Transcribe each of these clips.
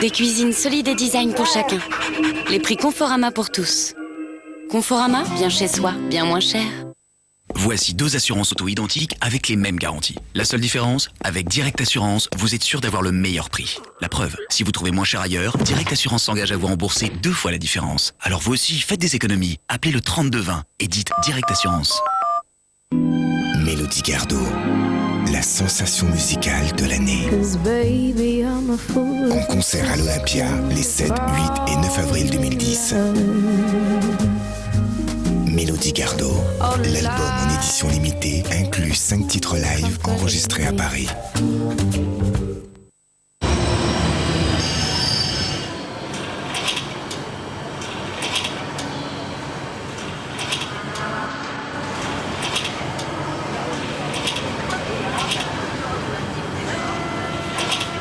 Des cuisines solides et design pour chacun. Les prix Conforama pour tous. Conforama, bien chez soi, bien moins cher. Voici 2 assurances auto identiques avec les mêmes garanties. La seule différence, avec Direct Assurance, vous êtes sûr d'avoir le meilleur prix. La preuve, si vous trouvez moins cher ailleurs, Direct Assurance s'engage à vous rembourser 2 fois la différence. Alors vous aussi, faites des économies. Appelez le 3220 et dites Direct Assurance. Mélodie Gardot, la sensation musicale de l'année. En concert à l'Olympia, les 7, 8 et 9 avril 2010. Mélodie Gardot, l'album en édition limitée inclut 5 titres live enregistrés à Paris.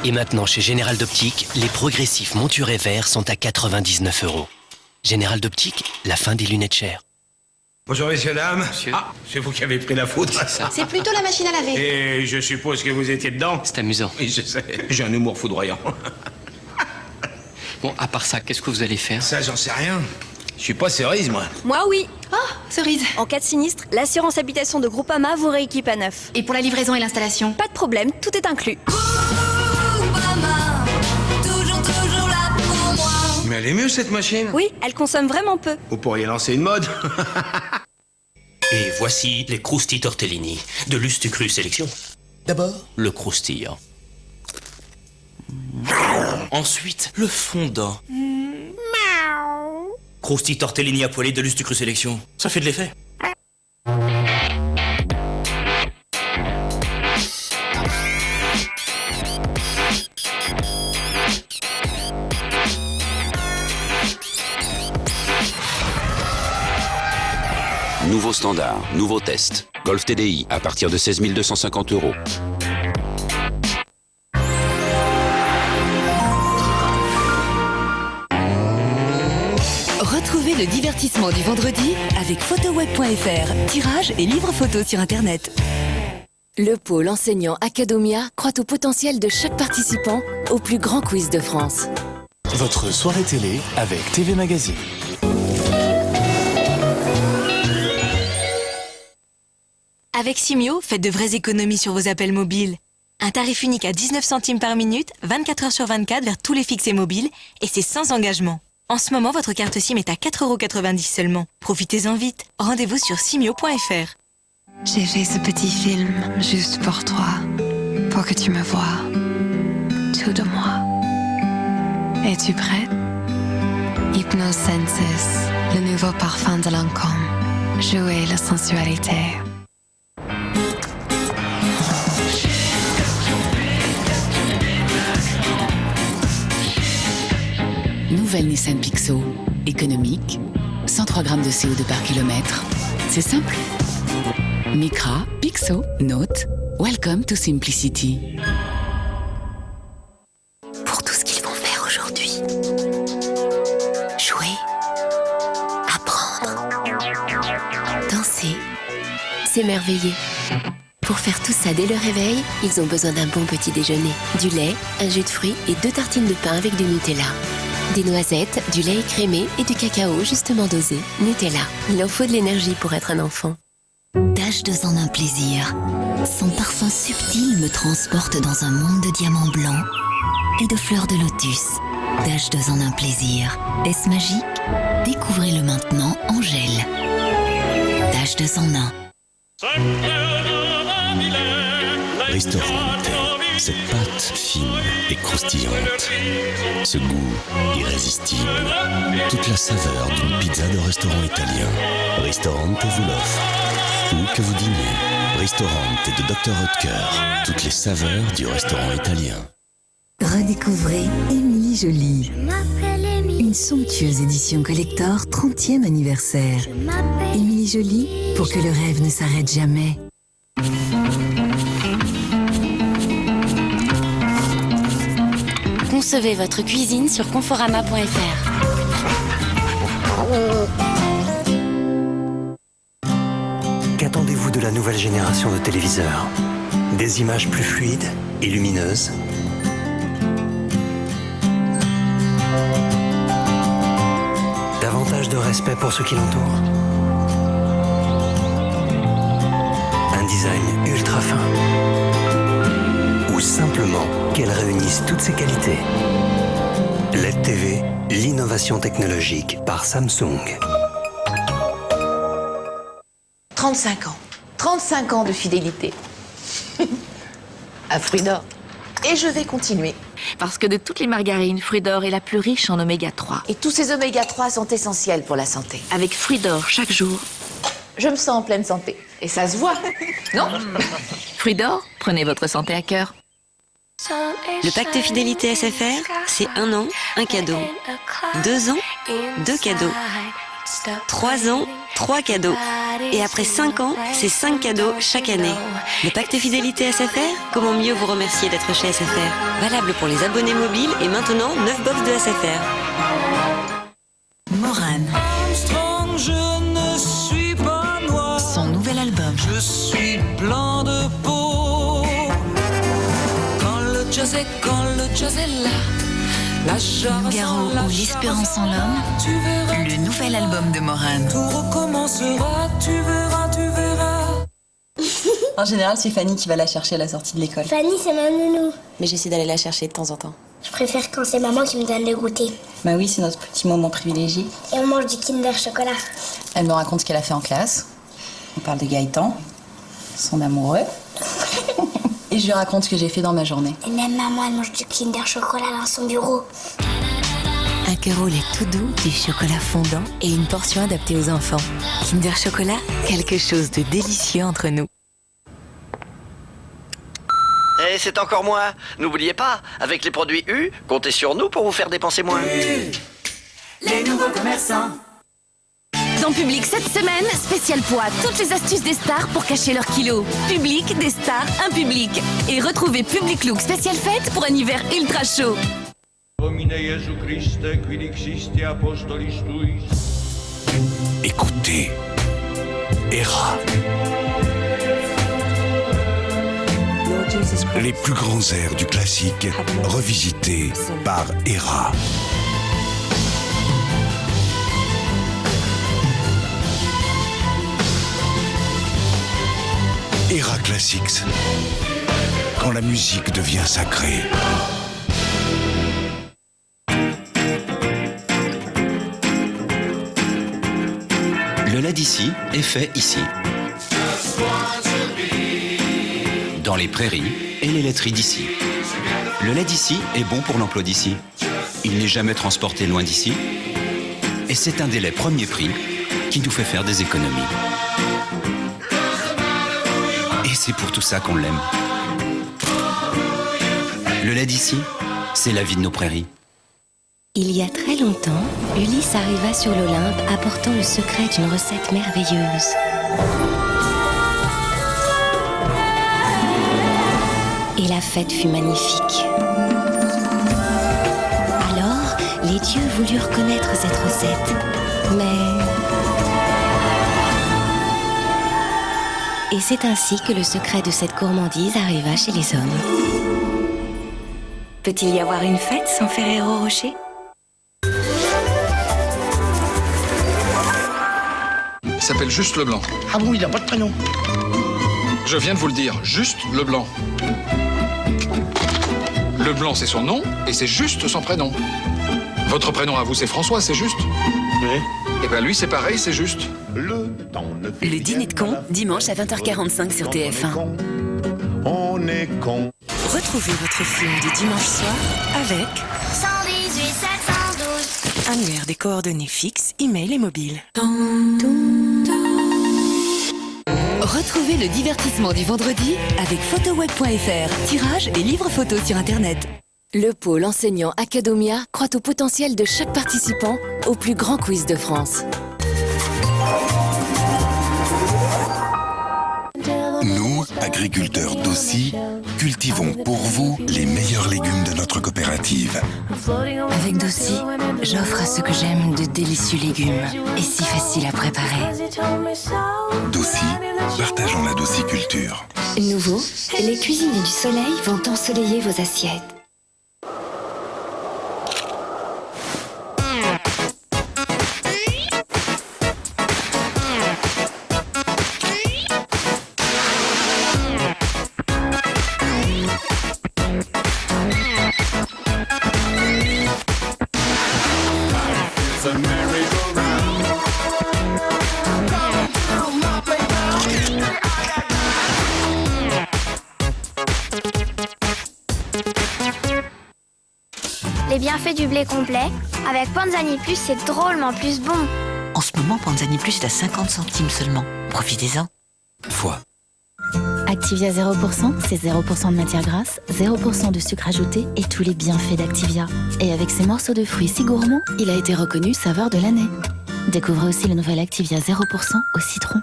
Et maintenant, chez Général d'Optique, les progressifs monturés verts sont à 99 €. Général d'Optique, la fin des lunettes chères. Bonjour messieurs, dames. Monsieur. Ah, c'est vous qui avez pris la faute. C'est plutôt la machine à laver. Et je suppose que vous étiez dedans. C'est amusant. Oui, je sais. J'ai un humour foudroyant. Bon, à part ça, qu'est-ce que vous allez faire? Ça, j'en sais rien. Je suis pas cerise, moi. Moi, oui. Oh, cerise. En cas de sinistre, l'assurance habitation de Groupama vous rééquipe à neuf. Et pour la livraison et l'installation? Pas de problème, tout est inclus. Groupama, toujours là pour moi. Mais elle est mieux, cette machine. Oui, elle consomme vraiment peu. Vous pourriez lancer une mode. Et voici les croustilles tortellini de Lustucru Sélection. D'abord, le croustillant. Ensuite, le fondant. Croustilles tortellini à poêler de Lustucru Sélection. Ça fait de l'effet. Nouveau standard, nouveau test. Golf TDI à partir de 16 250 €. Retrouvez le divertissement du vendredi avec photoweb.fr, tirage et livres photos sur Internet. Le pôle enseignant Academia croit au potentiel de chaque participant au plus grand quiz de France. Votre soirée télé avec TV Magazine. Avec Simyo, faites de vraies économies sur vos appels mobiles. Un tarif unique à 19 centimes par minute, 24 heures sur 24 vers tous les fixes et mobiles, et c'est sans engagement. En ce moment, votre carte SIM est à 4,90 € seulement. Profitez-en vite. Rendez-vous sur simyo.fr. J'ai fait ce petit film juste pour toi, pour que tu me vois, tout de moi. Es-tu prête? Hypnosenses, le nouveau parfum de Lancôme. Jouer la sensualité. Nouvelle Nissan Pixo. Économique, 103 grammes de CO2 par kilomètre. C'est simple. Micra, Pixo, Note. Welcome to Simplicity. Pour tout ce qu'ils vont faire aujourd'hui. Jouer. Apprendre. Danser. S'émerveiller. Pour faire tout ça dès le réveil, ils ont besoin d'un bon petit déjeuner. Du lait, un jus de fruits et 2 tartines de pain avec du Nutella. Des noisettes, du lait écrémé et du cacao justement dosé. Nutella. Il en faut de l'énergie pour être un enfant. Tache en un plaisir. Son parfum subtil me transporte dans un monde de diamants blancs et de fleurs de lotus. Tache en un plaisir. Est-ce magique? Découvrez-le maintenant en gel. Tache en un. Ristorante, cette pâte fine et croustillante, ce goût irrésistible, toute la saveur d'une pizza de restaurant italien. Ristorante vous l'offre. Où que vous dînez, Ristorante de Dr Oetker, toutes les saveurs du restaurant italien. Redécouvrez Émilie Jolie. Une somptueuse édition collector 30e anniversaire. Émilie Jolie, pour que le rêve ne s'arrête jamais. Concevez votre cuisine sur conforama.fr. Qu'attendez-vous de la nouvelle génération de téléviseurs? Des images plus fluides et lumineuses? respect pour ceux qui l'entourent. Un design ultra fin. Ou simplement qu'elle réunisse toutes ses qualités. LED TV, l'innovation technologique par Samsung. 35 ans. 35 ans de fidélité. À Fruits d'Or. Et je vais continuer. Parce que de toutes les margarines, Fruits d'Or est la plus riche en oméga 3. Et tous ces oméga 3 sont essentiels pour la santé. Avec Fruits d'Or chaque jour, je me sens en pleine santé. Et ça se voit, non? Fruits d'Or, prenez votre santé à cœur. Le pacte fidélité SFR, c'est 1 an, un cadeau. 2 ans, 2 cadeaux. 3 ans, 3 cadeaux. Et après 5 ans, c'est 5 cadeaux chaque année. Le pacte fidélité SFR, comment mieux vous remercier d'être chez SFR? Valable pour les abonnés mobiles et maintenant 9 box de SFR. Morane. Je ne suis pas noir. Son nouvel album. Je suis blanc de peau. Quand le jazz est là. Nougaro ou l'espérance en l'homme, le nouvel album de Morane. Tout recommencera, tu verras. En général, c'est Fanny qui va la chercher à la sortie de l'école. Fanny, c'est ma nounou. Mais j'essaie d'aller la chercher de temps en temps. Je préfère quand c'est maman qui me donne le goûter. Bah oui, c'est notre petit moment privilégié. Et on mange du Kinder Chocolat. Elle me raconte ce qu'elle a fait en classe. On parle de Gaëtan, son amoureux. Et je lui raconte ce que j'ai fait dans ma journée. Et même maman, elle mange du Kinder Chocolat dans son bureau. Un cœur au lait tout doux, du chocolat fondant et une portion adaptée aux enfants. Kinder Chocolat, quelque chose de délicieux entre nous. Et c'est encore moi. N'oubliez pas, avec les produits U, comptez sur nous pour vous faire dépenser moins. Les nouveaux commerçants. Dans Public cette semaine, spécial poids, toutes les astuces des stars pour cacher leurs kilos. Public, des stars, un public. Et retrouvez Public Look spécial fête pour un hiver ultra chaud. Écoutez, Era. Les plus grands airs du classique revisités par Era. Era Classics, quand la musique devient sacrée. Le lait d'ici est fait ici. Dans les prairies et les laiteries d'ici. Le lait d'ici est bon pour l'emploi d'ici. Il n'est jamais transporté loin d'ici. Et c'est un des laits premier prix qui nous fait faire des économies. Et c'est pour tout ça qu'on l'aime. Le lait d'ici, c'est la vie de nos prairies. Il y a très longtemps, Ulysse arriva sur l'Olympe apportant le secret d'une recette merveilleuse. Et la fête fut magnifique. Alors, les dieux voulurent connaître cette recette. Mais... Et c'est ainsi que le secret de cette gourmandise arriva chez les hommes. Peut-il y avoir une fête sans Ferrero Rocher ? Il s'appelle Juste Leblanc. Ah bon, il n'a pas de prénom. Je viens de vous le dire, Juste Leblanc. Leblanc, c'est son nom, et c'est Juste son prénom. Votre prénom à vous, c'est François, c'est Juste? Oui. Et ben lui, c'est pareil, c'est Juste. Le dîner de con, dimanche à 20h45 sur TF1. On est con. Retrouvez votre film du dimanche soir avec 118 712. annuaire des coordonnées fixes, email et mobile. Retrouvez le divertissement du vendredi avec photoweb.fr, tirage et livres photos sur Internet. Le pôle enseignant Academia croit au potentiel de chaque participant au plus grand quiz de France. Nous, agriculteurs d'Ausy, cultivons pour vous les meilleurs légumes de notre coopérative. Avec Dossi, j'offre à ceux que j'aime de délicieux légumes et si faciles à préparer. Dossi, partageons la dossiculture. Nouveau, les cuisiniers du soleil vont ensoleiller vos assiettes. les bienfaits du blé complet. Avec Panzani Plus, c'est drôlement plus bon. En ce moment, Panzani Plus est à 50 centimes seulement. Profitez-en. Activia 0%, c'est 0% de matière grasse, 0% de sucre ajouté et tous les bienfaits d'Activia. Et avec ses morceaux de fruits si gourmands, il a été reconnu saveur de l'année. Découvrez aussi le nouvel Activia 0% au citron.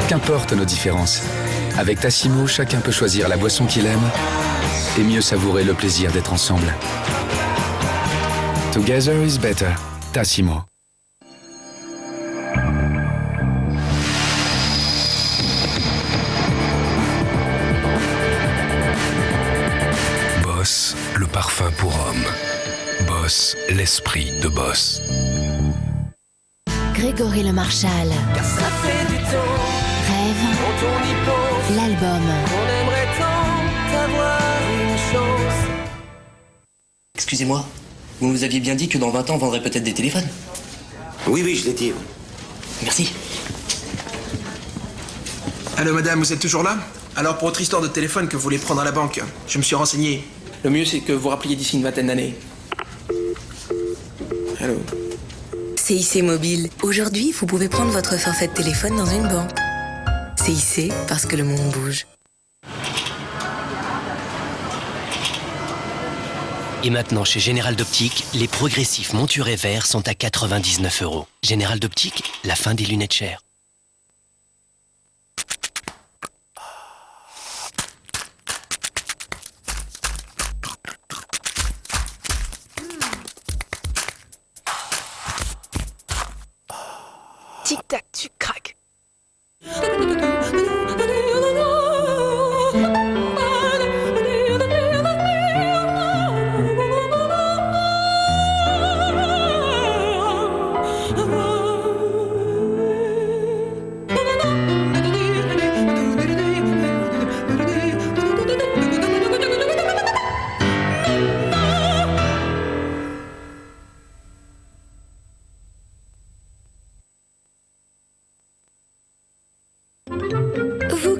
Qu'importe nos différences. Avec Tassimo, chacun peut choisir la boisson qu'il aime et mieux savourer le plaisir d'être ensemble. Together is better. Tassimo. Boss, le parfum pour homme. Boss, l'esprit de boss. Grégory Le Marchal. Rêve. L'album. Excusez-moi, vous nous aviez bien dit que dans 20 ans on vendrait peut-être des téléphones. Oui, je l'ai dit. Merci. Allô madame, vous êtes toujours là? Alors pour votre histoire de téléphone que vous voulez prendre à la banque, je me suis renseigné. Le mieux c'est que vous rappeliez d'ici une vingtaine d'années. Allô? CIC Mobile. Aujourd'hui, vous pouvez prendre votre forfait de téléphone dans une banque. CIC, parce que le monde bouge. Et maintenant, chez Général d'Optique, les progressifs monturés verts sont à 99 €. Général d'Optique, la fin des lunettes chères. Tic-tac, tu craques.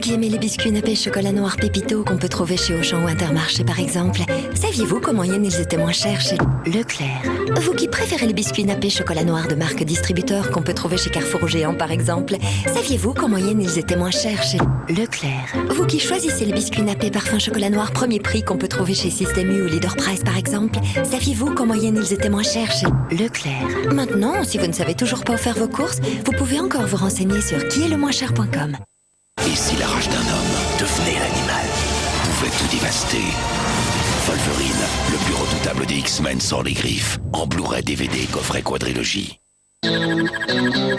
Qui aimez les biscuits nappés chocolat noir Pépito qu'on peut trouver chez Auchan ou Intermarché par exemple, saviez-vous qu'en moyenne ils étaient moins chers chez Leclerc? Vous qui préférez les biscuits nappés chocolat noir de marque distributeur qu'on peut trouver chez Carrefour Géant par exemple, saviez-vous qu'en moyenne ils étaient moins chers chez Leclerc? Vous qui choisissez les biscuits nappés parfum chocolat noir premier prix qu'on peut trouver chez Système U ou Leader Price par exemple, saviez-vous qu'en moyenne ils étaient moins chers chez Leclerc? Maintenant, si vous ne savez toujours pas où faire vos courses, vous pouvez encore vous renseigner sur quiestlemoincher.com. Et si la rage d'un homme devenait l'animal, pouvait tout dévaster? Wolverine, le plus redoutable des X-Men sans les griffes, en Blu-ray DVD coffret quadrilogie.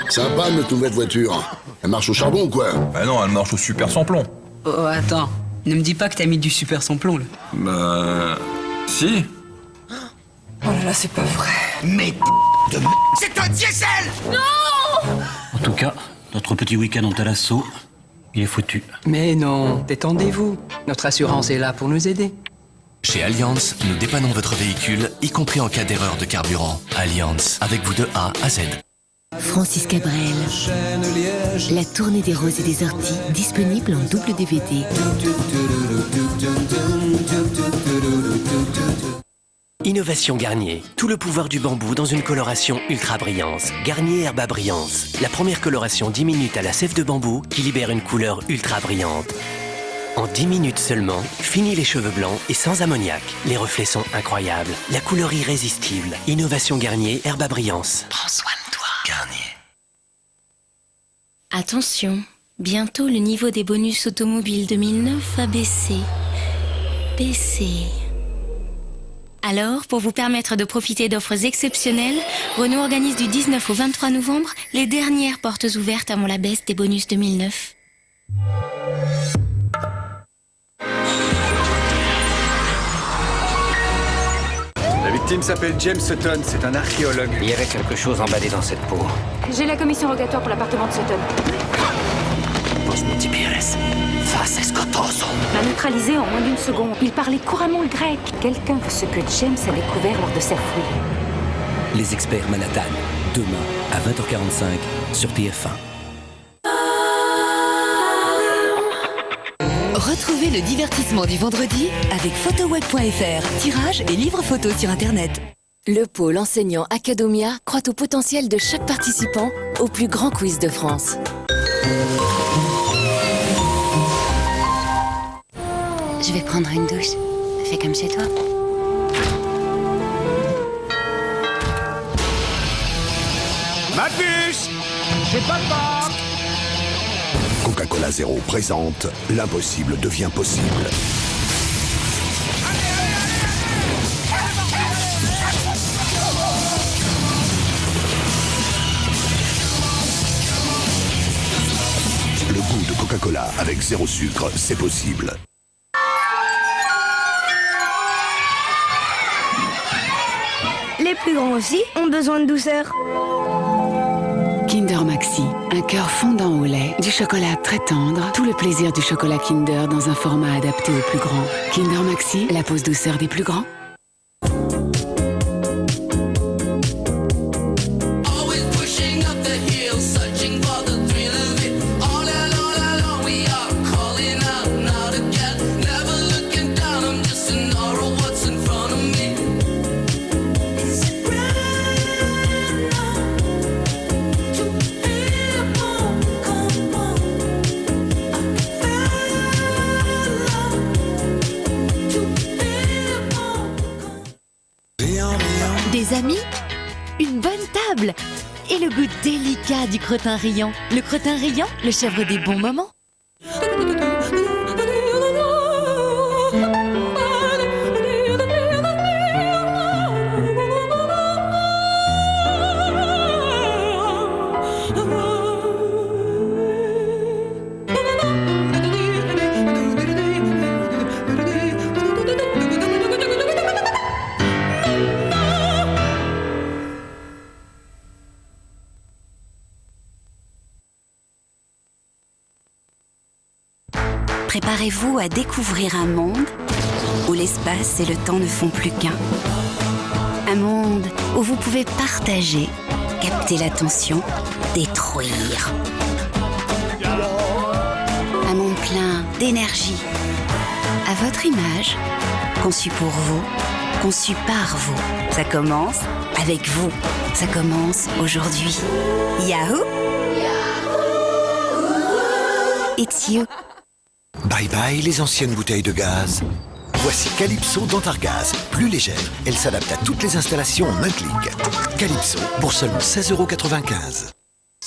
Sympa notre nouvelle voiture. Elle marche au charbon ou quoi? Bah non, elle marche au super sans plomb. Oh, attends. Ne me dis pas que t'as mis du super sans plomb, là. Bah... si. Oh là là, c'est pas vrai. Mais c'est un diesel! Non! En tout cas, notre petit week-end en Talasso, il est foutu. Mais non, détendez-vous. Notre assurance est là pour nous aider. Chez Allianz, nous dépannons votre véhicule, y compris en cas d'erreur de carburant. Allianz, avec vous de A à Z. Francis Cabrel. La tournée des roses et des orties, disponible en double DVD. Innovation Garnier. Tout le pouvoir du bambou dans une coloration ultra brillance. Garnier Herba Brillance. La première coloration 10 minutes à la sève de bambou qui libère une couleur ultra brillante. En 10 minutes seulement, fini les cheveux blancs et sans ammoniac. Les reflets sont incroyables. La couleur irrésistible. Innovation Garnier Herba Brillance. Prends soin de toi. Garnier. Attention, bientôt le niveau des bonus automobiles 2009 va baisser. Alors, pour vous permettre de profiter d'offres exceptionnelles, Renault organise du 19 au 23 novembre les dernières portes ouvertes avant la baisse des bonus 2009. La victime s'appelle James Sutton, c'est un archéologue. Il y avait quelque chose emballé dans cette peau. J'ai la commission rogatoire pour l'appartement de Sutton. Post Multipieres. Face escotoso. l'a neutralisé en moins d'une seconde. Il parlait couramment le grec. Quelqu'un veut ce que James a découvert lors de sa fouille. Les experts Manhattan, demain à 20h45 sur TF1. Retrouvez le divertissement du vendredi avec photoweb.fr. Tirage et livres photos sur Internet. Le pôle enseignant Academia croit au potentiel de chaque participant au plus grand quiz de France. Je vais prendre une douche. Fais comme chez toi. Ma puce, j'ai pas de banque. Coca-Cola Zéro présente l'impossible devient possible. Le goût de Coca-Cola avec zéro sucre, c'est possible. Les plus grands aussi ont besoin de douceur. Kinder Maxi, un cœur fondant au lait, du chocolat très tendre, tout le plaisir du chocolat Kinder dans un format adapté aux plus grands. Kinder Maxi, la pause douceur des plus grands. Des amis, une bonne table et le goût délicat du crottin riant. Le crottin riant, le chèvre des bons moments. Préparez-vous à découvrir un monde où l'espace et le temps ne font plus qu'un. Un monde où vous pouvez partager, capter l'attention, détruire. Un monde plein d'énergie. À votre image, conçu pour vous, conçu par vous. Ça commence avec vous. Ça commence aujourd'hui. Yahoo! It's you. Bye bye les anciennes bouteilles de gaz. Voici Calypso Dentargaz. Plus légère, elle s'adapte à toutes les installations en un clic. Calypso pour seulement 16,95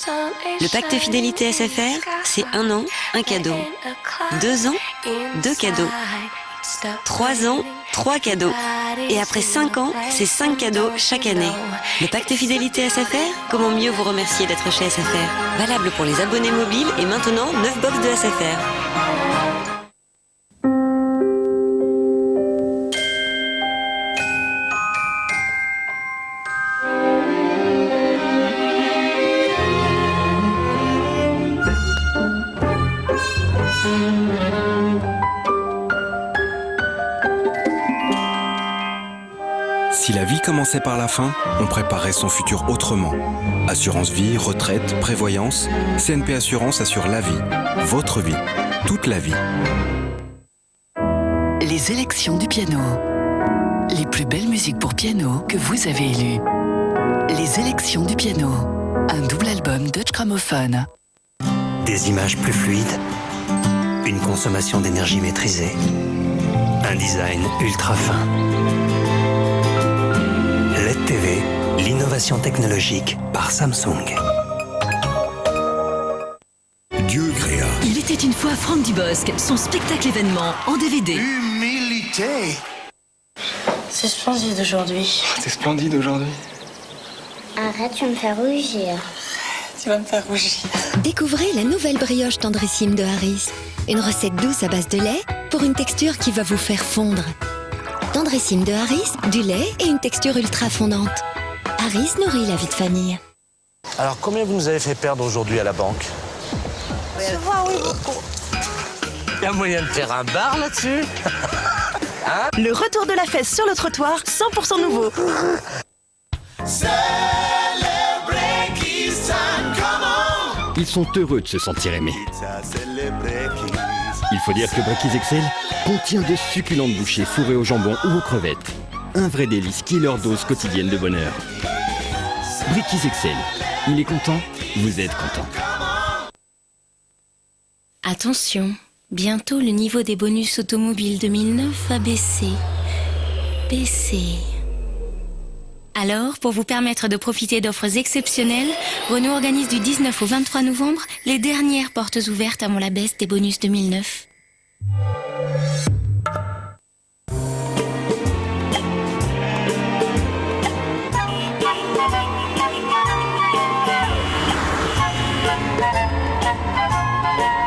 €. Le pacte fidélité SFR, c'est 1 an, un cadeau. 2 ans, 2 cadeaux. 3 ans, 3 cadeaux. Et après 5 ans, c'est 5 cadeaux chaque année. Le pacte fidélité SFR, comment mieux vous remercier d'être chez SFR? Valable pour les abonnés mobiles et maintenant 9 box de SFR. Si la vie commençait par la fin, on préparerait son futur autrement. Assurance vie, retraite, prévoyance, CNP Assurance assure la vie, votre vie, toute la vie. Les élections du piano. Les plus belles musiques pour piano que vous avez élues. Les élections du piano. Un double album Deutsche Grammophon. Des images plus fluides, une consommation d'énergie maîtrisée, un design ultra fin. LED TV, l'innovation technologique par Samsung. Dieu créa. Il était une fois Franck Dubosc, son spectacle événement en DVD. Humilité. C'est splendide aujourd'hui. C'est splendide aujourd'hui. Arrête, tu me fais rougir. Tu vas me faire rougir. Découvrez la nouvelle brioche tendrissime de Harris. Une recette douce à base de lait pour une texture qui va vous faire fondre. Tendrissime de Harris, du lait et une texture ultra fondante. Harris nourrit la vie de famille. Alors, combien vous nous avez fait perdre aujourd'hui à la banque? Je vois, oui, beaucoup. y a moyen de faire un bar là-dessus. Hein? Le retour de la fesse sur le trottoir, 100% nouveau. Ils sont heureux de se sentir aimés. Il faut dire que Brekies XL contient de succulentes bouchées fourrées au jambon ou aux crevettes. Un vrai délice qui est leur dose quotidienne de bonheur. Brekies XL. Il est content, vous êtes content. Attention, bientôt le niveau des bonus automobiles 2009 va baisser. Alors, pour vous permettre de profiter d'offres exceptionnelles, Renault organise du 19 au 23 novembre les dernières portes ouvertes avant la baisse des bonus 2009.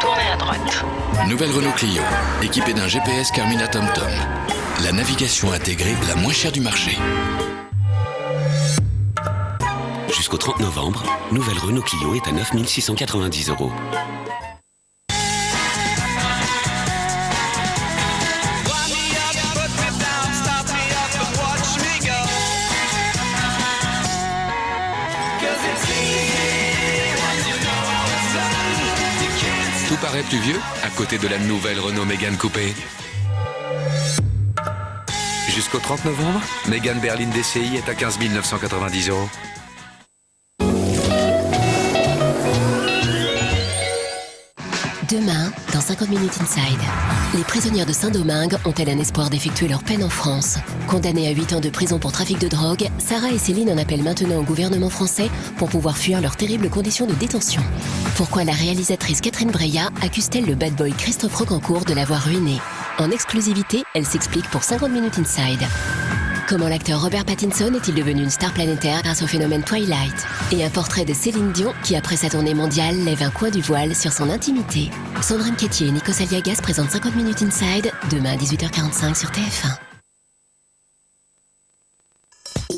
Tournez à droite. Nouvelle Renault Clio, équipée d'un GPS Carmina TomTom. La navigation intégrée la moins chère du marché. Jusqu'au 30 novembre, nouvelle Renault Clio est à 9 690 €. Tout paraît plus vieux à côté de la nouvelle Renault Mégane Coupé. Jusqu'au 30 novembre, Mégane berline DCI est à 15 990 €. Demain, dans 50 Minutes Inside, les prisonnières de Saint-Domingue ont-elles un espoir d'effectuer leur peine en France? Condamnées à 8 ans de prison pour trafic de drogue, Sarah et Céline en appellent maintenant au gouvernement français pour pouvoir fuir leurs terribles conditions de détention. Pourquoi la réalisatrice Catherine Breillat accuse-t-elle le bad boy Christophe Rocancourt de l'avoir ruinée? En exclusivité, elle s'explique pour 50 Minutes Inside. Comment l'acteur Robert Pattinson est-il devenu une star planétaire grâce au phénomène Twilight? Et un portrait de Céline Dion qui, après sa tournée mondiale, lève un coin du voile sur son intimité. Sandrine Quétier et Nikos Aliagas présentent 50 Minutes Inside, demain à 18h45 sur TF1.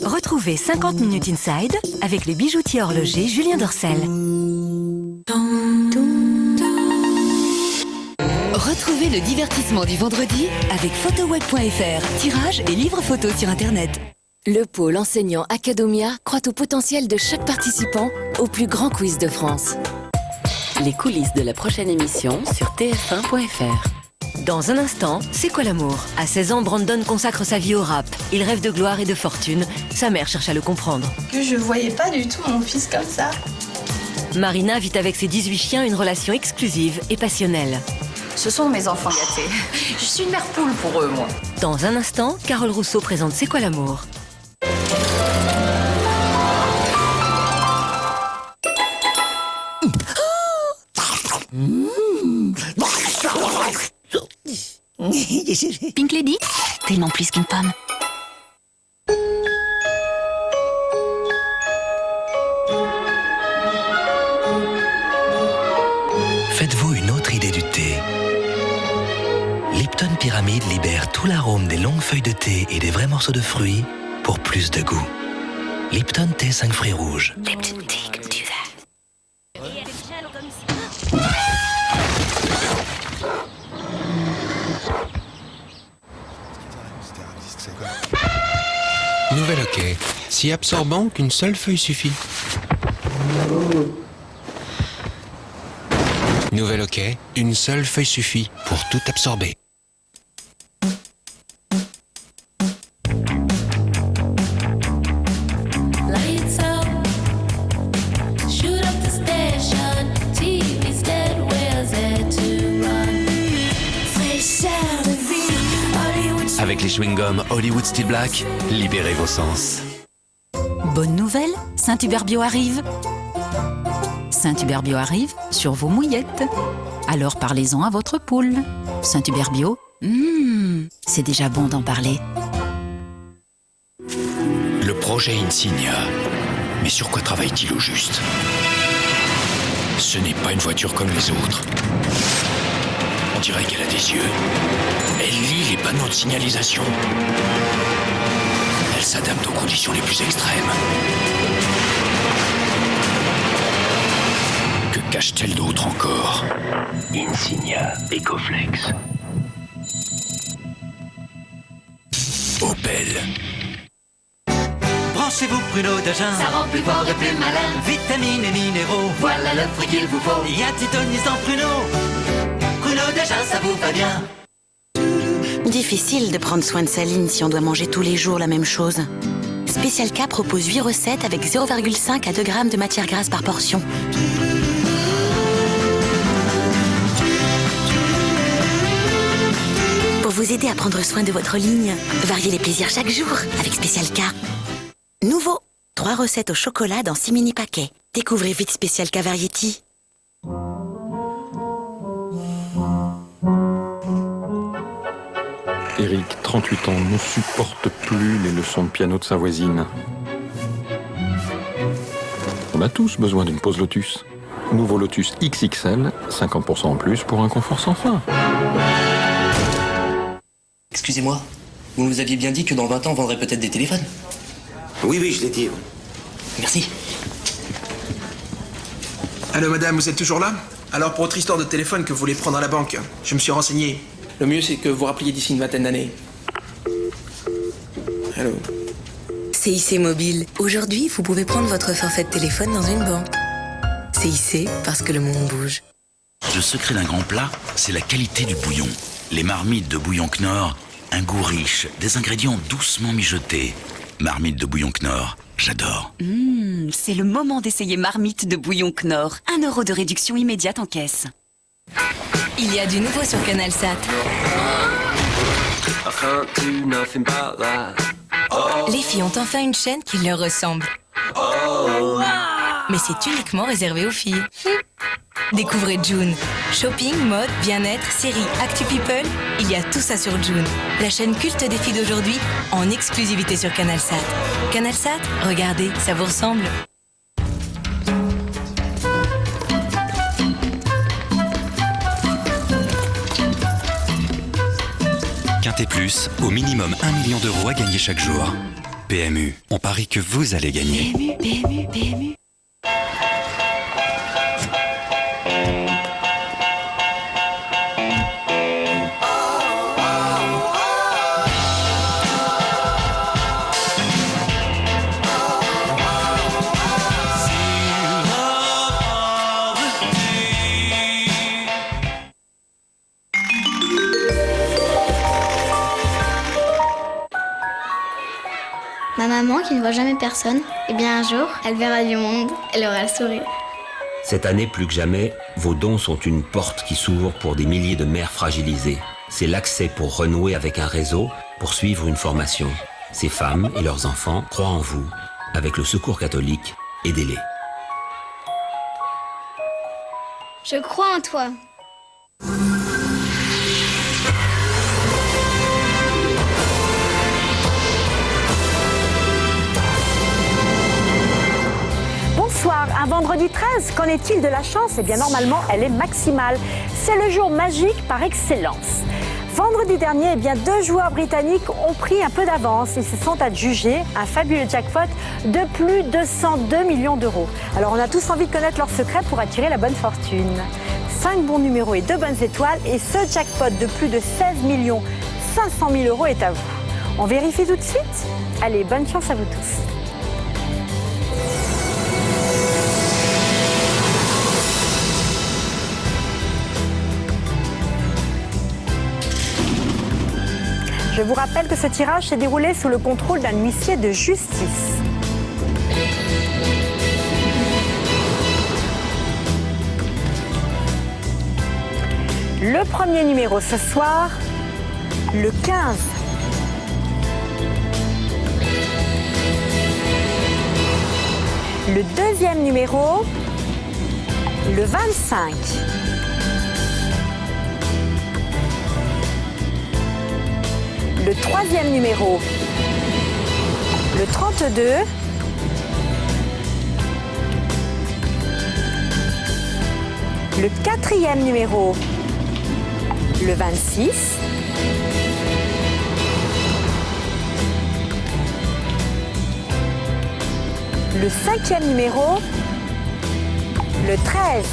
Retrouvez 50 Minutes Inside avec le bijoutier horloger Julien Dorcel. Retrouvez le divertissement du vendredi avec photoweb.fr, tirage et livres photos sur Internet. Le pôle enseignant Academia croit au potentiel de chaque participant au plus grand quiz de France. Les coulisses de la prochaine émission sur tf1.fr. Dans un instant, c'est quoi l'amour? À 16 ans, Brandon consacre sa vie au rap. Il rêve de gloire et de fortune. Sa mère cherche à le comprendre. Que je voyais pas du tout mon fils comme ça. Marina vit avec ses 18 chiens une relation exclusive et passionnelle. Ce sont mes enfants gâtés. Je suis une mère poule pour eux, moi. Dans un instant, Carole Rousseau présente C'est quoi l'amour? Pink Lady, tellement plus qu'une pomme. Faites-vous une autre idée du thé. Lipton Pyramide libère tout l'arôme des longues feuilles de thé et des vrais morceaux de fruits pour plus de goût. Lipton Thé 5 fruits rouges. Lipton Tea can do that. Nouvel hockey. Si absorbant qu'une seule feuille suffit. Nouvel hockey. Une seule feuille suffit pour tout absorber. Avec les chewing-gums Hollywood Still Black, libérez vos sens. Bonne nouvelle, Saint-Hubert Bio arrive. Saint-Hubert Bio arrive sur vos mouillettes. Alors parlez-en à votre poule. Saint-Hubert Bio, c'est déjà bon d'en parler. Le projet Insignia. Mais sur quoi travaille-t-il au juste? Ce n'est pas une voiture comme les autres. On dirait qu'elle a des yeux. Elle lit les panneaux de signalisation. Elle s'adapte aux conditions les plus extrêmes. Que Cache-t-elle d'autres encore? Insignia Ecoflex. Opel. Branchez-vous pruneau de jeun. Ça rend plus fort et plus malin. Vitamines et minéraux. Voilà le fruit qu'il vous faut. Il y a Titonis dans pruneau. Pruneau de jeun, ça vous va bien. Difficile de prendre soin de sa ligne si on doit manger tous les jours la même chose. Special K propose 8 recettes avec 0,5 à 2 grammes de matière grasse par portion. Pour vous aider à prendre soin de votre ligne, variez les plaisirs chaque jour avec Special K. Nouveau, 3 recettes au chocolat dans 6 mini paquets. Découvrez vite Special K Variety. Eric, 38 ans, ne supporte plus les leçons de piano de sa voisine. On a tous besoin d'une pause Lotus. Nouveau Lotus XXL, 50% en plus pour un confort sans fin. Excusez-moi, vous nous aviez bien dit que dans 20 ans, on vendrait peut-être des téléphones. Oui, je l'ai dit. Merci. Allô madame, vous êtes toujours là? Alors pour votre histoire de téléphone que vous voulez prendre à la banque, je me suis renseigné. Le mieux c'est que vous rappeliez d'ici une vingtaine d'années. Allô? CIC Mobile. Aujourd'hui, vous pouvez prendre votre forfait de téléphone dans une banque. CIC, parce que le monde bouge. Le secret d'un grand plat, c'est la qualité du bouillon. Les marmites de bouillon Knorr, un goût riche, des ingrédients doucement mijotés. Marmite de bouillon Knorr, j'adore. C'est le moment d'essayer Marmite de bouillon Knorr. 1 € de réduction immédiate en caisse. Il y a du nouveau sur CanalSat. Les filles ont enfin une chaîne qui leur ressemble. Mais c'est uniquement réservé aux filles. Découvrez June. Shopping, mode, bien-être, série, actu people, il y a tout ça sur June. La chaîne culte des filles d'aujourd'hui en exclusivité sur CanalSat. CanalSat, regardez, ça vous ressemble. Quintet Plus, au minimum 1 million d'euros à gagner chaque jour. PMU, on parie que vous allez gagner. PMU. Ma maman, qui ne voit jamais personne, eh bien un jour, elle verra du monde, elle aura le sourire. Cette année, plus que jamais, vos dons sont une porte qui s'ouvre pour des milliers de mères fragilisées. C'est l'accès pour renouer avec un réseau, pour suivre une formation. Ces femmes et leurs enfants croient en vous. Avec le Secours catholique, aidez-les. Je crois en toi. Bonsoir, un vendredi 13, qu'en est-il de la chance? Eh bien normalement, elle est maximale. C'est le jour magique par excellence. Vendredi dernier, eh bien, 2 joueurs britanniques ont pris un peu d'avance et se sont adjugés un fabuleux jackpot de plus de 102 millions d'euros. Alors on a tous envie de connaître leur secret pour attirer la bonne fortune. 5 bons numéros et 2 bonnes étoiles et ce jackpot de plus de 16 500 000 euros est à vous. On vérifie tout de suite? Allez, bonne chance à vous tous. Je vous rappelle que ce tirage s'est déroulé sous le contrôle d'un huissier de justice. Le premier numéro ce soir, le 15. Le deuxième numéro, le 25. Le troisième numéro, le 32. Le quatrième numéro, le 26. Le cinquième numéro, le 13.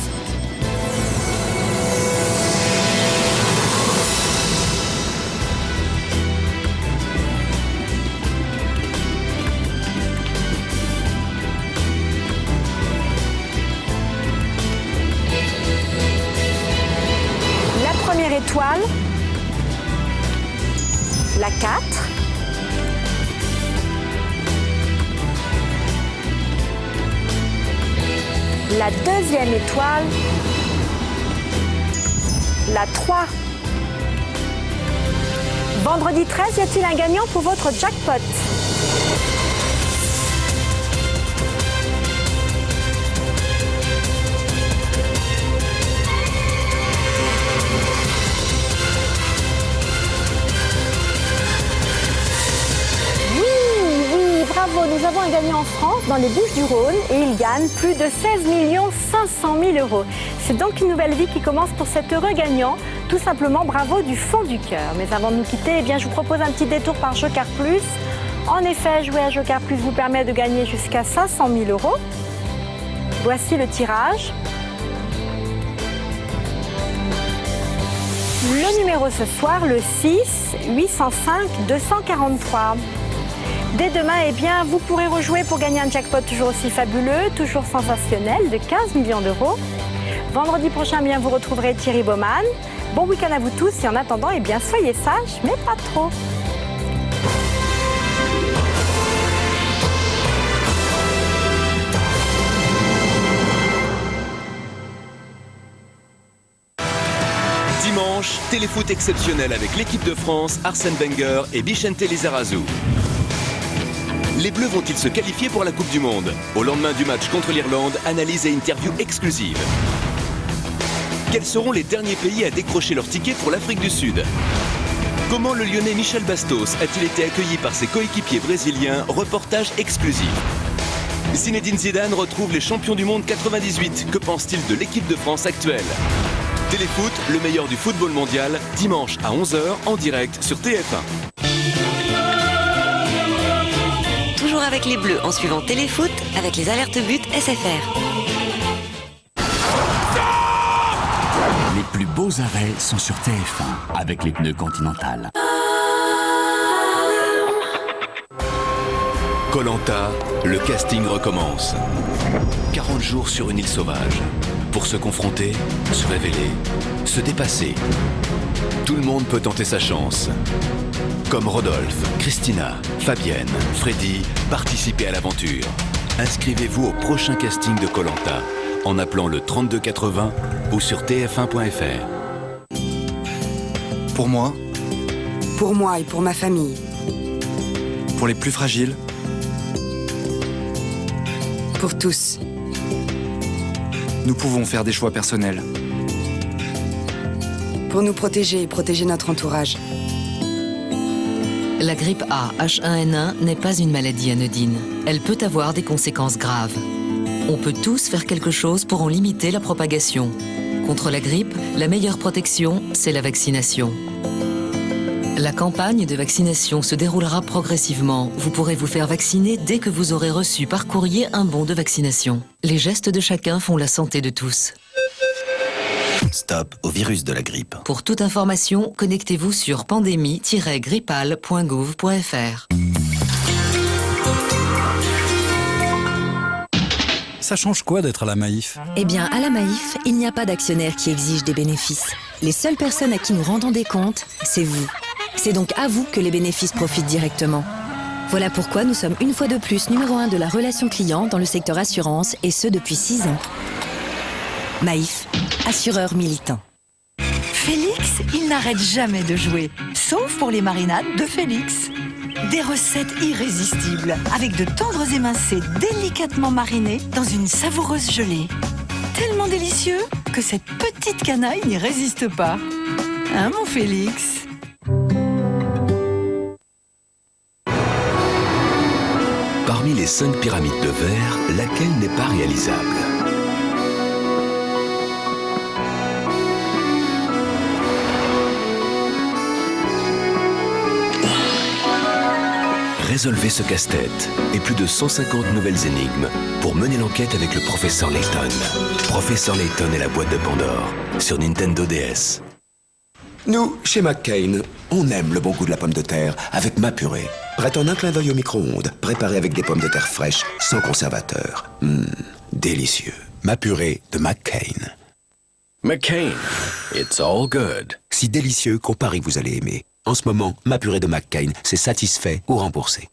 la 4, la deuxième étoile, la 3. Vendredi 13, y a-t-il un gagnant pour votre jackpot? Bravo, nous avons un gagnant en France, dans les Bouches-du-Rhône, et il gagne plus de 16 500 000 €. C'est donc une nouvelle vie qui commence pour cet heureux gagnant. Tout simplement, bravo du fond du cœur. Mais avant de nous quitter, eh bien, je vous propose un petit détour par Joker Plus. En effet, jouer à Joker Plus vous permet de gagner jusqu'à 500 000 €. Voici le tirage. Le numéro ce soir, le 6 805 243. Dès demain, eh bien, vous pourrez rejouer pour gagner un jackpot toujours aussi fabuleux, toujours sensationnel, de 15 millions d'euros. Vendredi prochain, bien, vous retrouverez Thierry Baumann. Bon week-end à vous tous et en attendant, eh bien, soyez sages, mais pas trop. Dimanche, téléfoot exceptionnel avec l'équipe de France, Arsène Wenger et Vicente Lizarazu. Les Bleus vont-ils se qualifier pour la Coupe du Monde? Au lendemain du match contre l'Irlande, analyse et interview exclusive. Quels seront les derniers pays à décrocher leur ticket pour l'Afrique du Sud? Comment le Lyonnais Michel Bastos a-t-il été accueilli par ses coéquipiers brésiliens? Reportage exclusif. Zinedine Zidane retrouve les champions du monde 98. Que pense-t-il de l'équipe de France actuelle? Téléfoot, le meilleur du football mondial, dimanche à 11h en direct sur TF1. Toujours avec les Bleus en suivant Téléfoot avec les alertes buts SFR. Les plus beaux arrêts sont sur TF1 avec les pneus Continental. Koh-Lanta, le casting recommence. 40 jours sur une île sauvage. Pour se confronter, se révéler, se dépasser. Tout le monde peut tenter sa chance. Comme Rodolphe, Christina, Fabienne, Freddy, participez à l'aventure. Inscrivez-vous au prochain casting de Koh-Lanta en appelant le 3280 ou sur tf1.fr. Pour moi et pour ma famille. Pour les plus fragiles. Pour tous. Nous pouvons faire des choix personnels. Pour nous protéger et protéger notre entourage. La grippe A H1N1 n'est pas une maladie anodine. Elle peut avoir des conséquences graves. On peut tous faire quelque chose pour en limiter la propagation. Contre la grippe, la meilleure protection, c'est la vaccination. La campagne de vaccination se déroulera progressivement. Vous pourrez vous faire vacciner dès que vous aurez reçu par courrier un bon de vaccination. Les gestes de chacun font la santé de tous. Stop au virus de la grippe. Pour toute information, connectez-vous sur pandémie-grippal.gouv.fr. Ça change quoi d'être à la Maïf? Eh bien, à la Maïf, il n'y a pas d'actionnaires qui exigent des bénéfices. Les seules personnes à qui nous rendons des comptes, c'est vous. C'est donc à vous que les bénéfices profitent directement. Voilà pourquoi nous sommes une fois de plus numéro 1 de la relation client dans le secteur assurance, et ce depuis 6 ans. Maïf, assureur militant. Félix, il n'arrête jamais de jouer, sauf pour les marinades de Félix. Des recettes irrésistibles, avec de tendres émincés délicatement marinés dans une savoureuse gelée. Tellement délicieux que cette petite canaille n'y résiste pas. Hein, mon Félix? Parmi les 5 pyramides de verre, laquelle n'est pas réalisable? Résolvez ce casse-tête et plus de 150 nouvelles énigmes pour mener l'enquête avec le professeur Layton. Professeur Layton et la boîte de Pandore sur Nintendo DS. Nous, chez McCain, on aime le bon goût de la pomme de terre avec ma purée. Prête en un clin d'œil au micro-ondes, préparée avec des pommes de terre fraîches, sans conservateur. Délicieux. Ma purée de McCain. McCain, it's all good. Si délicieux qu'on parie que vous allez aimer. En ce moment, ma purée de McCain, c'est satisfait ou remboursé.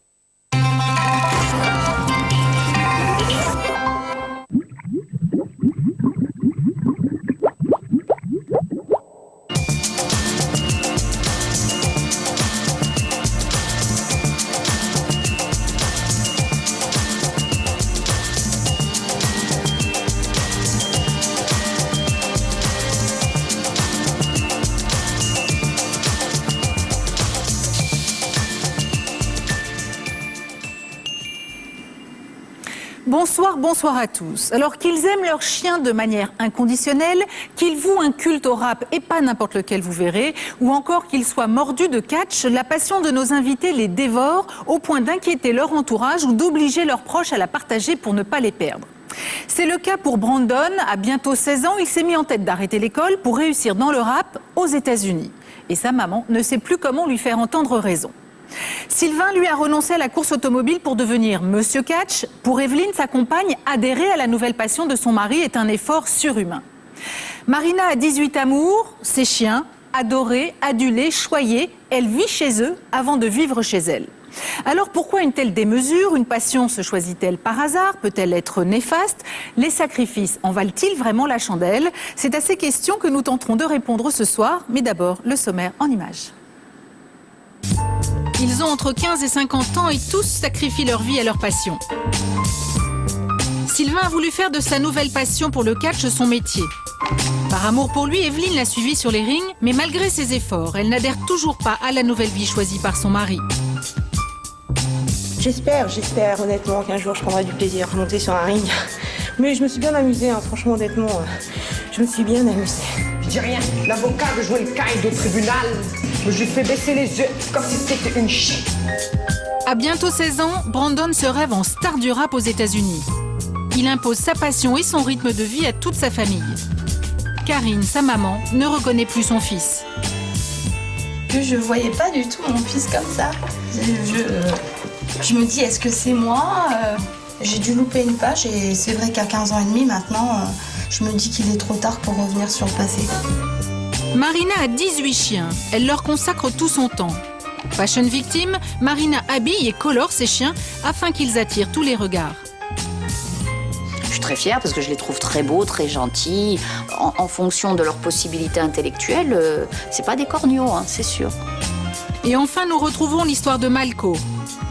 Bonsoir, bonsoir à tous. Alors qu'ils aiment leurs chiens de manière inconditionnelle, qu'ils vouent un culte au rap et pas n'importe lequel vous verrez, ou encore qu'ils soient mordus de catch, la passion de nos invités les dévore au point d'inquiéter leur entourage ou d'obliger leurs proches à la partager pour ne pas les perdre. C'est le cas pour Brandon. À bientôt 16 ans, il s'est mis en tête d'arrêter l'école pour réussir dans le rap aux États-Unis. Et sa maman ne sait plus comment lui faire entendre raison. Sylvain, lui, a renoncé à la course automobile pour devenir Monsieur Catch. Pour Evelyne, sa compagne, adhérer à la nouvelle passion de son mari est un effort surhumain. Marina a 18 amours, ses chiens, adorés, adulés, choyés. Elle vit chez eux avant de vivre chez elle. Alors pourquoi une telle démesure? Une passion se choisit-elle par hasard? Peut-elle être néfaste? Les sacrifices en valent-ils vraiment la chandelle? C'est à ces questions que nous tenterons de répondre ce soir. Mais d'abord, le sommaire en images. Ils ont entre 15 et 50 ans et tous sacrifient leur vie à leur passion. Sylvain a voulu faire de sa nouvelle passion pour le catch son métier. Par amour pour lui, Evelyne l'a suivi sur les rings, mais malgré ses efforts, elle n'adhère toujours pas à la nouvelle vie choisie par son mari. J'espère honnêtement qu'un jour je prendrai du plaisir à monter sur un ring. Mais je me suis bien amusée, hein, franchement honnêtement, je me suis bien amusée. Je dis rien, l'avocat veut jouer le caïd au tribunal, mais je lui fais baisser les yeux comme si c'était une chienne. À bientôt 16 ans, Brandon se rêve en star du rap aux États-Unis. Il impose sa passion et son rythme de vie à toute sa famille. Karine, sa maman, ne reconnaît plus son fils. Je voyais pas du tout mon fils comme ça. Je me dis, est-ce que c'est moi? J'ai dû louper une page et c'est vrai qu'à 15 ans et demi maintenant, je me dis qu'il est trop tard pour revenir sur le passé. Marina a 18 chiens. Elle leur consacre tout son temps. Fashion victime, Marina habille et colore ses chiens afin qu'ils attirent tous les regards. Je suis très fière parce que je les trouve très beaux, très gentils. En fonction de leurs possibilités intellectuelles, c'est pas des corneaux, hein, c'est sûr. Et enfin, nous retrouvons l'histoire de Malko.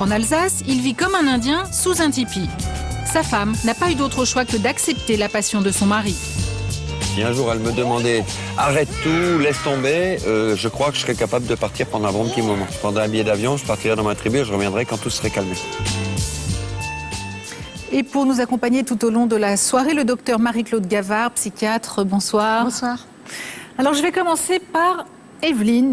En Alsace, il vit comme un Indien sous un tipi. Sa femme n'a pas eu d'autre choix que d'accepter la passion de son mari. Si un jour elle me demandait « arrête tout, laisse tomber », je crois que je serais capable de partir pendant un bon petit moment. Je prendrais un billet d'avion, je partirais dans ma tribu et je reviendrai quand tout serait calmé. Et pour nous accompagner tout au long de la soirée, le docteur Marie-Claude Gavard, psychiatre. Bonsoir. Bonsoir. Alors je vais commencer par Evelyne.